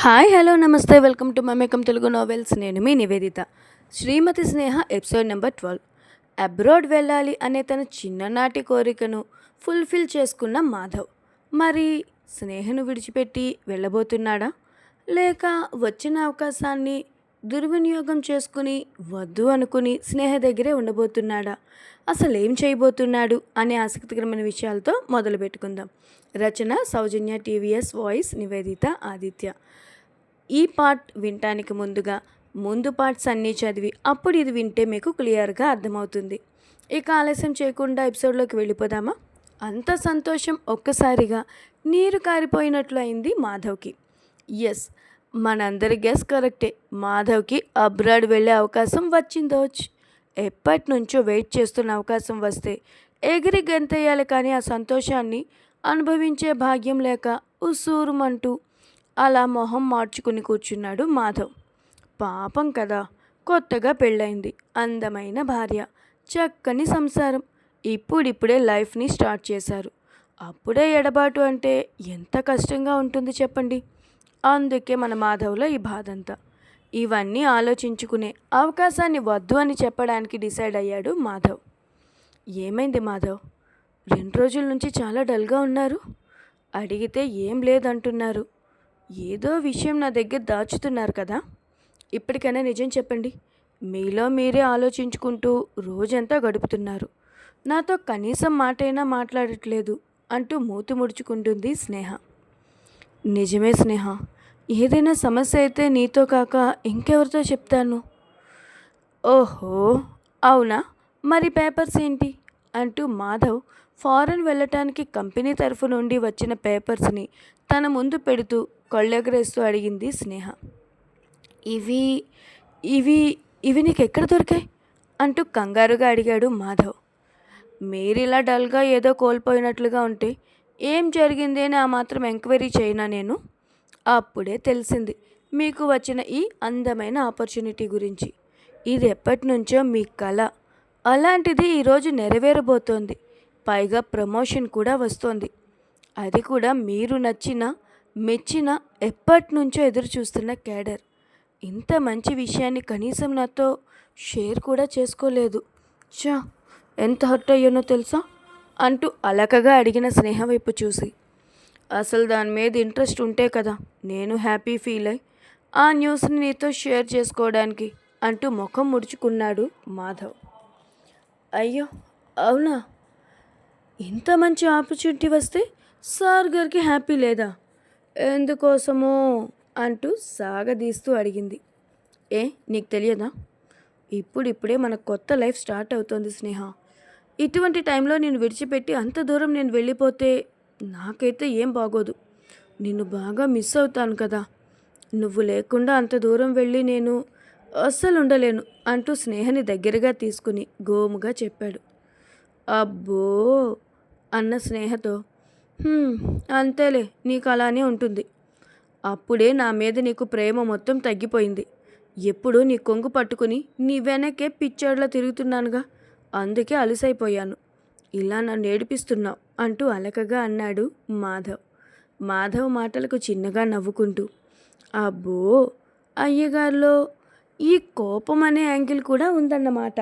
Hi hello నమస్తే welcome to మమేకం Telugu novels. నేను మీ నివేదిత. శ్రీమతి స్నేహ ఎపిసోడ్ నెంబర్ 12. అబ్రాడ్ వెళ్ళాలి అనే తన చిన్ననాటి కోరికను ఫుల్ఫిల్ చేసుకున్న మాధవ్ మరి స్నేహను విడిచిపెట్టి వెళ్ళబోతున్నాడా, లేక వచ్చిన అవకాశాన్ని దుర్వినియోగం చేసుకుని వద్దు అనుకుని స్నేహ దగ్గరే ఉండబోతున్నాడా, అసలు ఏం చేయబోతున్నాడు అనే ఆసక్తికరమైన విషయాలతో మొదలు పెట్టుకుందాం. రచన సౌజన్య, టీవీఎస్ వాయిస్ నివేదిత ఆదిత్య. ఈ పార్ట్ వినటానికి ముందు పార్ట్స్ అన్నీ చదివి అప్పుడు ఇది వింటే మీకు క్లియర్గా అర్థమవుతుంది. ఇక ఆలస్యం చేయకుండా ఎపిసోడ్లోకి వెళ్ళిపోదామా? అంత సంతోషం ఒక్కసారిగా నీరు కారిపోయినట్లు అయింది మాధవ్కి. ఎస్, మనందరి గెస్ కరెక్టే. మాధవ్కి అబ్రాడ్ వెళ్ళే అవకాశం వచ్చిందోచ్. ఎప్పటి నుంచో వెయిట్ చేస్తున్న అవకాశం వస్తే ఎగిరి గంతేయాలి, కానీ ఆ సంతోషాన్ని అనుభవించే భాగ్యం లేక ఉసూరుమంటూ అలా మొహం మార్చుకుని కూర్చున్నాడు మాధవ్. పాపం కదా, కొత్తగా పెళ్ళైంది, అందమైన భార్య, చక్కని సంసారం, ఇప్పుడిప్పుడే లైఫ్ని స్టార్ట్ చేశారు. అప్పుడే ఎడబాటు అంటే ఎంత కష్టంగా ఉంటుంది చెప్పండి. అందుకే మన మాధవ్లో ఈ బాధంతా. ఇవన్నీ ఆలోచించుకునే అవకాశాన్ని వద్దు అని చెప్పడానికి డిసైడ్ అయ్యాడు మాధవ్. ఏమైంది మాధవ్? 2 రోజుల నుంచి చాలా డల్గా ఉన్నారు. అడిగితే ఏం లేదంటున్నారు. ఏదో విషయం నా దగ్గర దాచుతున్నారు కదా. ఇప్పటికైనా నిజం చెప్పండి. మీలో మీరే ఆలోచించుకుంటూ రోజంతా గడుపుతున్నారు. నాతో కనీసం మాటైనా మాట్లాడట్లేదు అంటూ మూతి ముడుచుకుంటుంది స్నేహ. నిజమే స్నేహ, ఏదైనా సమస్య అయితే నీతో కాక ఇంకెవరితో చెప్తాను. ఓహో అవునా, మరి పేపర్స్ ఏంటి అంటూ మాధవ్ ఫారెన్ వెళ్ళటానికి కంపెనీ తరఫు నుండి వచ్చిన పేపర్స్ని తన ముందు పెడుతూ కళ్ళెగరేస్తూ అడిగింది స్నేహ. ఇవి ఇవి ఇవి నీకు ఎక్కడ దొరికాయి అంటూ కంగారుగా అడిగాడు మాధవ్. మీరిలా డల్గా ఏదో కోల్పోయినట్లుగా ఉంటే ఏం జరిగింది అని ఆ మాత్రం ఎంక్వైరీ చేయనా నేను? అప్పుడే తెలిసింది మీకు వచ్చిన ఈ అందమైన ఆపర్చునిటీ గురించి. ఇది ఎప్పటి నుంచో మీ కళ, అలాంటిది ఈరోజు నెరవేరబోతోంది. పైగా ప్రమోషన్ కూడా వస్తోంది. అది కూడా మీరు నచ్చిన మెచ్చిన ఎప్పటి నుంచో ఎదురు చూస్తున్న క్యాడర్. ఇంత మంచి విషయాన్ని కనీసం నాతో షేర్ కూడా చేసుకోలేదు. చా, ఎంత హర్ట్ అయ్యానో తెలుసా అంటూ అలకగా అడిగిన స్నేహ వైపు చూసి. అసలు దాని మీద ఇంట్రెస్ట్ ఉంటే కదా నేను హ్యాపీ ఫీల్ అయ్యి ఆ న్యూస్ని నీతో షేర్ చేసుకోవడానికి అంటూ ముఖం ముడుచుకున్నాడు మాధవ్. అయ్యో అవునా, ఇంత మంచి ఆపర్చునిటీ వస్తే సార్ గారికి హ్యాపీ లేదా? ఎందుకోసమో అంటూ సాగదీస్తూ అడిగింది. ఏ నీకు తెలియదా? ఇప్పుడిప్పుడే మన కొత్త లైఫ్ స్టార్ట్ అవుతోంది స్నేహ. ఇటువంటి టైంలో నేను విడిచిపెట్టి అంత దూరం నేను వెళ్ళిపోతే నాకైతే ఏం బాగోదు. నిన్ను బాగా మిస్ అవుతాను కదా. నువ్వు లేకుండా అంత దూరం వెళ్ళి నేను అస్సలు ఉండలేను అంటూ స్నేహని దగ్గరగా తీసుకుని గోముగా చెప్పాడు. అబ్బో అన్న స్నేహతో, అంతేలే, నీకు అలానే ఉంటుంది. అప్పుడే నా మీద నీకు ప్రేమ మొత్తం తగ్గిపోయింది. ఎప్పుడు నీ కొంగు పట్టుకుని నీ వెనకే పిచ్చాడులా తిరుగుతున్నానుగా, అందుకే అలసైపోయాను. ఇలా నన్ను ఏడిపిస్తున్నావు అంటూ అలకగా అన్నాడు మాధవ్. మాధవ్ మాటలకు చిన్నగా నవ్వుకుంటూ, అబ్బో అయ్యగారిలో ఈ కోపం అనే యాంగిల్ కూడా ఉందన్నమాట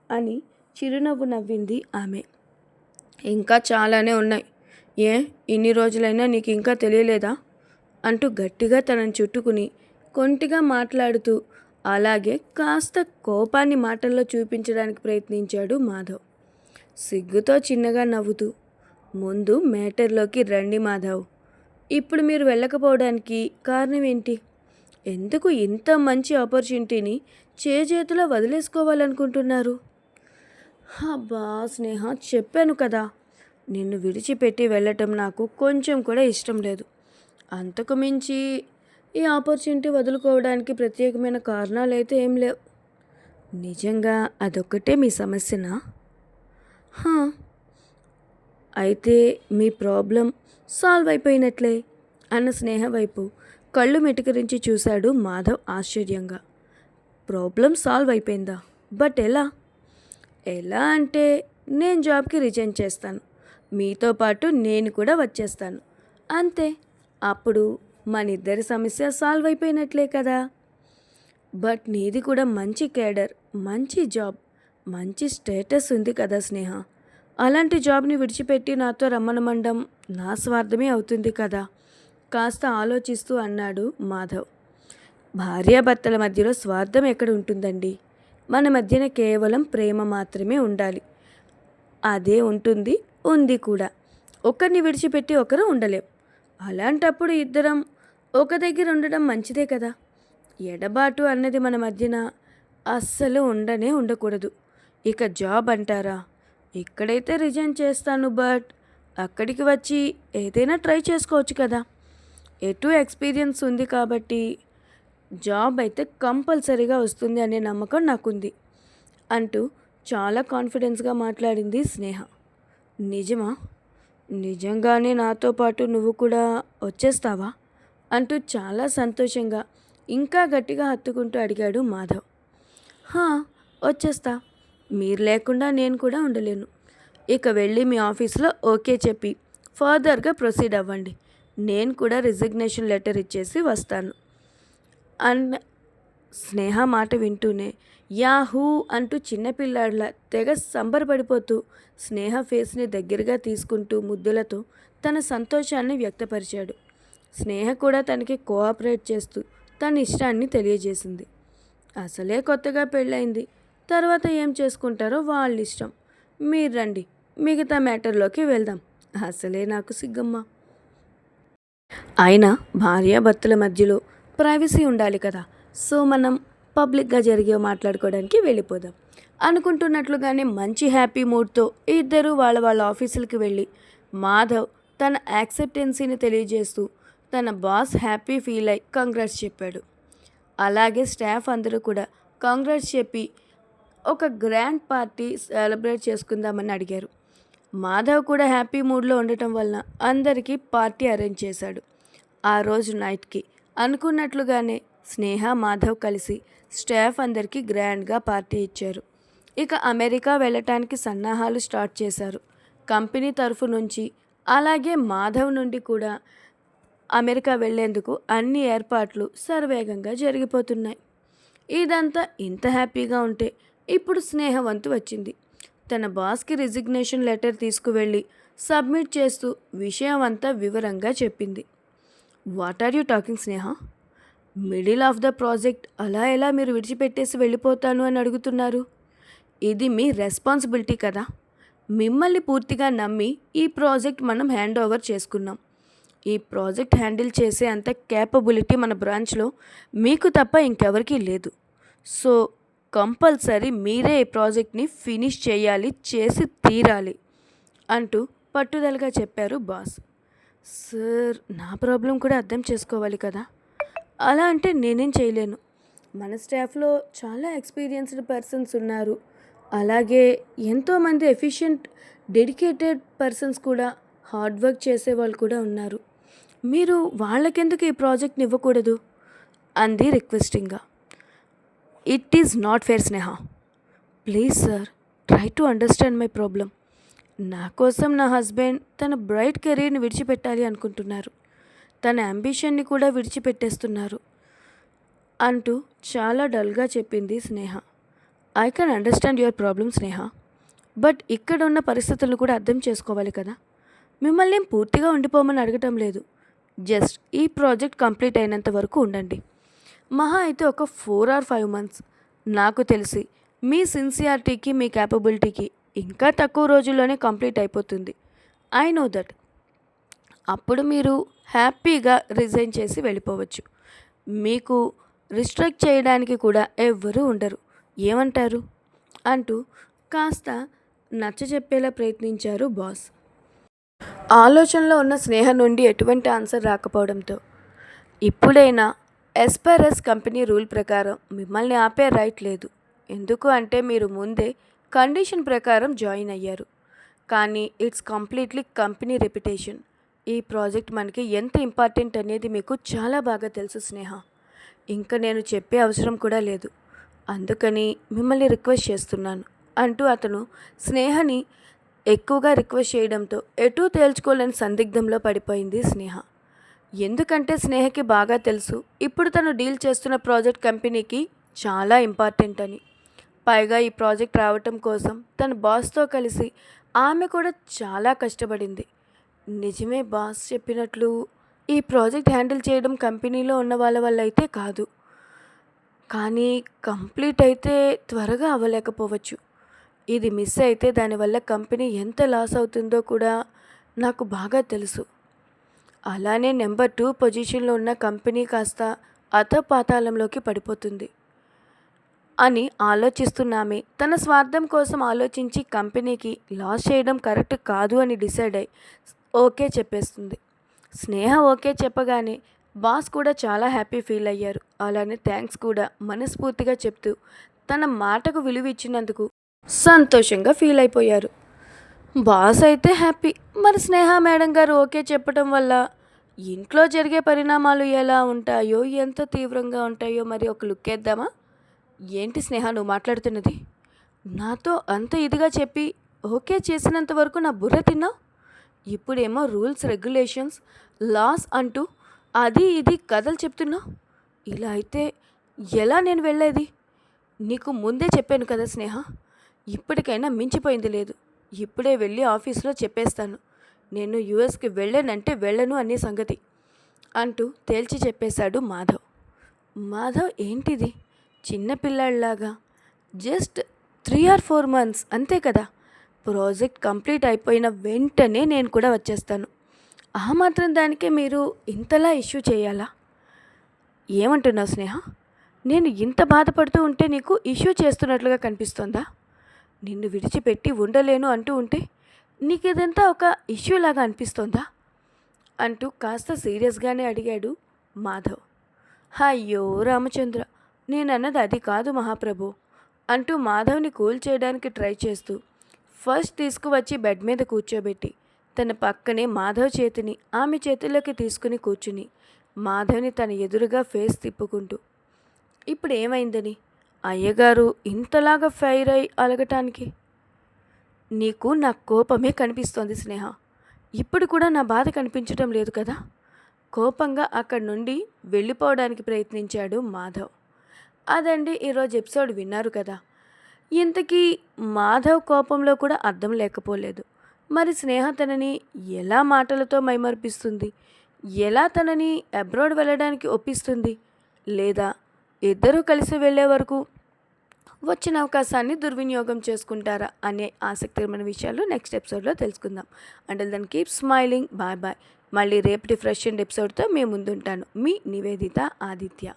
అని చిరునవ్వు నవ్వింది ఆమె. ఇంకా చాలానే ఉన్నాయి. ఏ ఇన్ని రోజులైనా నీకు ఇంకా తెలియలేదా అంటూ గట్టిగా తనని చుట్టుకుని కొంటిగా మాట్లాడుతూ అలాగే కాస్త కోపాన్ని మాటల్లో చూపించడానికి ప్రయత్నించాడు మాధవ్. సిగ్గుతో చిన్నగా నవ్వుతూ, ముందు మ్యాటర్లోకి రండి మాధవ్. ఇప్పుడు మీరు వెళ్ళకపోవడానికి కారణం ఏంటి? ఎందుకు ఇంత మంచి ఆపర్చునిటీని చేజేతిలో వదిలేసుకోవాలనుకుంటున్నారు? అబ్బా స్నేహ, చెప్పాను కదా, నిన్ను విడిచిపెట్టి వెళ్ళటం నాకు కొంచెం కూడా ఇష్టం లేదు. అంతకు మించి ఈ ఆపర్చునిటీ వదులుకోవడానికి ప్రత్యేకమైన కారణాలు అయితే ఏం లేవు. నిజంగా అదొక్కటే మీ సమస్యనా? అయితే మీ ప్రాబ్లం సాల్వ్ అయిపోయినట్లే అన్న స్నేహ వైపు కళ్ళు మిటికరించి చూశాడు మాధవ్ ఆశ్చర్యంగా. ప్రాబ్లం సాల్వ్ అయిపోయిందా? బట్ ఎలా? ఎలా అంటే నేను జాబ్కి రిజైన్ చేస్తాను, మీతో పాటు నేను కూడా వచ్చేస్తాను, అంతే. అప్పుడు మన ఇద్దరి సమస్య సాల్వ్ అయిపోయినట్లే కదా. బట్ నీది కూడా మంచి కేడర్, మంచి జాబ్, మంచి స్టేటస్ ఉంది కదా స్నేహ. అలాంటి జాబ్ని విడిచిపెట్టి నాతో రమ్మనమండం నా స్వార్థమే అవుతుంది కదా. కాస్త ఆలోచిస్తూ అన్నాడు మాధవ్. భార్యాభర్తల మధ్యలో స్వార్థం ఎక్కడ ఉంటుందండి? మన మధ్యన కేవలం ప్రేమ మాత్రమే ఉండాలి. అదే ఉంటుంది, ఉంది కూడా. ఒకరిని విడిచిపెట్టి ఒకరు ఉండలేం. అలాంటప్పుడు ఇద్దరం ఒక దగ్గర ఉండడం మంచిదే కదా. ఎడబాటు అన్నది మన మధ్యన అస్సలు ఉండకూడదు. ఇక జాబ్ అంటారా, ఇక్కడైతే రిజైన్ చేస్తాను, బట్ అక్కడికి వచ్చి ఏదైనా ట్రై చేసుకోవచ్చు కదా. ఎటు ఎక్స్పీరియన్స్ ఉంది కాబట్టి జాబ్ అయితే కంపల్సరీగా వస్తుంది అనే నమ్మకం నాకుంది అంటూ చాలా కాన్ఫిడెన్స్గా మాట్లాడింది స్నేహ. నిజమా? నిజంగానే నాతో పాటు నువ్వు కూడా వచ్చేస్తావా అంటూ చాలా సంతోషంగా ఇంకా గట్టిగా హత్తుకుంటూ అడిగాడు మాధవ్. హా, వచ్చేస్తా. మీరు లేకుండా నేను కూడా ఉండలేను. ఇక వెళ్ళి మీ ఆఫీస్లో ఓకే చెప్పి ఫర్దర్గా ప్రొసీడ్ అవ్వండి. నేను కూడా రిజిగ్నేషన్ లెటర్ ఇచ్చేసి వస్తాను అన్న స్నేహ మాట వింటూనే యాహూ అంటూ చిన్నపిల్లాడిలా తెగ సంబరపడిపోతూ స్నేహ ఫేస్ని దగ్గరగా తీసుకుంటూ ముద్దులతో తన సంతోషాన్ని వ్యక్తపరిచాడు. స్నేహ కూడా తనకి కోఆపరేట్ చేస్తూ తన ఇష్టాన్ని తెలియజేసింది. అసలే కొత్తగా పెళ్ళయింది, తర్వాత ఏం చేసుకుంటారో వాళ్ళ ఇష్టం. మీరు రండి, మిగతా మ్యాటర్లోకి వెళ్దాం. అసలే నాకు సిగ్గమ్మా. అయినా భార్యాభర్తల మధ్యలో ప్రైవసీ ఉండాలి కదా. సో మనం పబ్లిక్గా జరిగే మాట్లాడుకోవడానికి వెళ్ళిపోదాం అనుకుంటున్నట్లుగానే మంచి హ్యాపీ మూడ్తో ఇద్దరు వాళ్ళ ఆఫీసులకి వెళ్ళి మాధవ్ తన యాక్సెప్టెన్సీని తెలియజేస్తూ తన బాస్ హ్యాపీ ఫీల్ అయి కంగ్రాట్స్ చెప్పాడు. అలాగే స్టాఫ్ అందరూ కూడా కంగ్రాట్స్ చెప్పి ఒక గ్రాండ్ పార్టీ సెలబ్రేట్ చేసుకుందామని అడిగారు. మాధవ్ కూడా హ్యాపీ మూడ్లో ఉండటం వలన అందరికీ పార్టీ అరేంజ్ చేశాడు. ఆ రోజు నైట్కి అనుకున్నట్లుగానే స్నేహ మాధవ్ కలిసి స్టాఫ్ అందరికీ గ్రాండ్గా పార్టీ ఇచ్చారు. ఇక అమెరికా వెళ్ళటానికి సన్నాహాలు స్టార్ట్ చేశారు. కంపెనీ తరఫు నుంచి అలాగే మాధవ్ నుండి కూడా అమెరికా వెళ్లేందుకు అన్ని ఏర్పాట్లు శరవేగంగా జరిగిపోతున్నాయి. ఇదంతా ఇంత హ్యాపీగా ఉంటే ఇప్పుడు స్నేహ వంతు వచ్చింది. తన బాస్కి రిజిగ్నేషన్ లెటర్ తీసుకువెళ్ళి సబ్మిట్ చేస్తూ విషయం అంతా వివరంగా చెప్పింది. What are you talking Sneha? Middle of the project అలా ఎలా మీరు విడిచిపెట్టేసి వెళ్ళిపోతాను అని అడుగుతున్నారు? ఇది మీ రెస్పాన్సిబిలిటీ కదా. మిమ్మల్ని పూర్తిగా నమ్మి ఈ ప్రాజెక్ట్ మనం హ్యాండ్ ఓవర్ చేసుకున్నాం. ఈ ప్రాజెక్ట్ హ్యాండిల్ చేసే అంత క్యాపబిలిటీ మన బ్రాంచ్లో మీకు తప్ప ఇంకెవరికీ లేదు. సో కంపల్సరీ మీరే ఈ ప్రాజెక్ట్ని ఫినిష్ చేయాలి, చేసి తీరాలి అంటూ పట్టుదలగా చెప్పారు బాస్. సార్, నా ప్రాబ్లం కూడా అర్థం చేసుకోవాలి కదా. అలా అంటే నేనేం చేయలేను. మన స్టాఫ్లో చాలా ఎక్స్పీరియన్స్డ్ పర్సన్స్ ఉన్నారు. అలాగే ఎంతోమంది ఎఫిషియెంట్ డెడికేటెడ్ పర్సన్స్ కూడా, హార్డ్ వర్క్ చేసేవాళ్ళు కూడా ఉన్నారు. మీరు వాళ్ళకెందుకు ఈ ప్రాజెక్ట్ని ఇవ్వకూడదు అంది రిక్వెస్టింగ్గా. It is not fair Sneha. Please sir, try to understand my problem. నా కోసం నా హస్బెండ్ తన బ్రైట్ కెరీర్ని విడిచిపెట్టాలి అనుకుంటున్నారు. తన అంబిషన్ని కూడా విడిచిపెట్టేస్తున్నారు అంటూ చాలా డల్గా చెప్పింది Sneha. I can understand your problem Sneha, but ఇక్కడ ఉన్న పరిస్థితులను కూడా అర్థం చేసుకోవాలి కదా. మిమ్మల్ని పూర్తిగా ఉండిపోమని అడగటం లేదు. జస్ట్ ఈ ప్రాజెక్ట్ కంప్లీట్ అయినంత వరకు ఉండండి. మహా అయితే ఒక 4 or 5 months. నాకు తెలిసి మీ సిన్సియారిటీకి, మీ క్యాపబిలిటీకి ఇంకా తక్కువ రోజుల్లోనే కంప్లీట్ అయిపోతుంది. I know that. అప్పుడు మీరు హ్యాపీగా రిజైన్ చేసి వెళ్ళిపోవచ్చు. మీకు రిస్ట్రిక్ట్ చేయడానికి కూడా ఎవ్వరూ ఉండరు. ఏమంటారు అంటూ కాస్త నచ్చజెప్పేలా ప్రయత్నించారు బాస్. ఆలోచనలో ఉన్న స్నేహ నుండి ఎటువంటి ఆన్సర్ రాకపోవడంతో ఇప్పుడైనా ఎస్పరస్ కంపెనీ రూల్ ప్రకారం మిమ్మల్ని ఆపే రైట్ లేదు. ఎందుకు అంటే మీరు ముందే కండిషన్ ప్రకారం జాయిన్ అయ్యారు. కానీ ఇట్స్ కంప్లీట్లీ కంపెనీ రెప్యుటేషన్. ఈ ప్రాజెక్ట్ మనకి ఎంత ఇంపార్టెంట్ అనేది మీకు చాలా బాగా తెలుసు స్నేహ. ఇంకా నేను చెప్పే అవసరం కూడా లేదు. అందుకని మిమ్మల్ని రిక్వెస్ట్ చేస్తున్నాను అంటూ అతను స్నేహని ఎక్కువగా రిక్వెస్ట్ చేయడంతో ఎటూ తేల్చుకోలేని సందిగ్ధంలో పడిపోయింది స్నేహ. ఎందుకంటే స్నేహకి బాగా తెలుసు ఇప్పుడు తను డీల్ చేస్తున్న ప్రాజెక్ట్ కంపెనీకి చాలా ఇంపార్టెంట్ అని. పైగా ఈ ప్రాజెక్ట్ రావటం కోసం తన బాస్తో కలిసి ఆమె కూడా చాలా కష్టపడింది. నిజమే, బాస్ చెప్పినట్లు ఈ ప్రాజెక్ట్ హ్యాండిల్ చేయడం కంపెనీలో ఉన్న వాళ్ళ వల్ల అయితే కాదు. కానీ కంప్లీట్ అయితే త్వరగా అవ్వలేకపోవచ్చు. ఇది మిస్ అయితే దానివల్ల కంపెనీ ఎంత లాస్ అవుతుందో కూడా నాకు బాగా తెలుసు. అలానే నెంబర్ 2 పొజిషన్లో ఉన్న కంపెనీ కాస్త అధపాతాళంలోకి పడిపోతుంది అని ఆలోచిస్తున్నామే తన స్వార్థం కోసం ఆలోచించి కంపెనీకి లాస్ చేయడం కరెక్ట్ కాదు అని డిసైడ్ అయి ఓకే చెప్పేస్తుంది. స్నేహ ఓకే చెప్పగానే బాస్ కూడా చాలా హ్యాపీ ఫీల్ అయ్యారు. అలానే థ్యాంక్స్ కూడా మనస్ఫూర్తిగా చెప్తూ తన మాటకు విలువ ఇచ్చినందుకు సంతోషంగా ఫీల్ అయిపోయారు. బాస్ అయితే హ్యాపీ. మరి స్నేహ మేడం గారు ఓకే చెప్పడం వల్ల ఇంట్లో జరిగే పరిణామాలు ఎలా ఉంటాయో, ఎంత తీవ్రంగా ఉంటాయో మరి ఒక లుక్ వేద్దామా? ఏంటి స్నేహ నువ్వు మాట్లాడుతున్నది? నాతో అంత ఇదిగా చెప్పి ఓకే చేసినంత వరకు నా బుర్ర తిన్నావు. ఇప్పుడేమో రూల్స్ రెగ్యులేషన్స్ లాస్ అంటూ అది ఇది కథలు చెప్తున్నావు. ఇలా అయితే ఎలా నేను వెళ్ళేది? నీకు ముందే చెప్పాను కదా స్నేహ, ఇప్పటికైనా మించిపోయింది లేదు. ఇప్పుడే వెళ్ళి ఆఫీస్లో చెప్పేస్తాను, నేను యుఎస్కి వెళ్ళానంటే వెళ్ళను అనే సంగతి అంటూ తేల్చి చెప్పేశాడు మాధవ్. మాధవ్ ఏంటిది చిన్నపిల్లాడిలాగా? జస్ట్ 3 or 4 months అంతే కదా, ప్రాజెక్ట్ కంప్లీట్ అయిపోయిన వెంటనే నేను కూడా వచ్చేస్తాను. ఆ మాత్రం దానికే మీరు ఇంతలా ఇష్యూ చేయాలా? ఏమంటున్నావు స్నేహ? నేను ఇంత బాధపడుతూ ఉంటే నీకు ఇష్యూ చేస్తున్నట్లుగా కనిపిస్తోందా? నిన్ను విడిచిపెట్టి ఉండలేను అంటూ ఉంటే నీకు ఇదంతా ఒక ఇష్యూ లాగా అనిపిస్తోందా అంటూ కాస్త సీరియస్గానే అడిగాడు మాధవ్. అయ్యో రామచంద్ర, నేనన్నది అది కాదు మహాప్రభు అంటూ మాధవ్ని కూల్ చేయడానికి ట్రై చేస్తూ ఫస్ట్ తీసుకువచ్చి బెడ్ మీద కూర్చోబెట్టి తన పక్కనే మాధవ్ చేతిని ఆమె చేతుల్లోకి తీసుకుని కూర్చుని మాధవ్ని తన ఎదురుగా ఫేస్ తిప్పుకుంటూ, ఇప్పుడు ఏమైందని అయ్యగారు ఇంతలాగా ఫైర్ అయి అలగటానికి? నీకు నా కోపమే కనిపిస్తోంది స్నేహ. ఇప్పుడు కూడా నా బాధ కనిపించడం లేదు కదా? కోపంగా అక్కడి నుండి వెళ్ళిపోవడానికి ప్రయత్నించాడు మాధవ్. అదండి ఈరోజు ఎపిసోడ్ విన్నారు కదా. ఇంతకీ మాధవ్ కోపంలో కూడా అర్థం లేకపోలేదు. మరి స్నేహ తనని ఎలా మాటలతో మైమర్పిస్తుంది? ఎలా తనని అబ్రాడ్ వెళ్ళడానికి ఒప్పిస్తుంది? లేదా ఇద్దరూ కలిసి వెళ్ళే వరకు వచ్చిన అవకాశాన్ని దుర్వినియోగం చేసుకుంటారా అనే ఆసక్తికరమైన విషయాలు నెక్స్ట్ ఎపిసోడ్లో తెలుసుకుందాం. Until then keep smiling. Bye bye. మళ్ళీ రేపటి ఫ్రెష్ అండ్ ఎపిసోడ్తో మీ ముందుంటాను. మీ నివేదిత ఆదిత్య.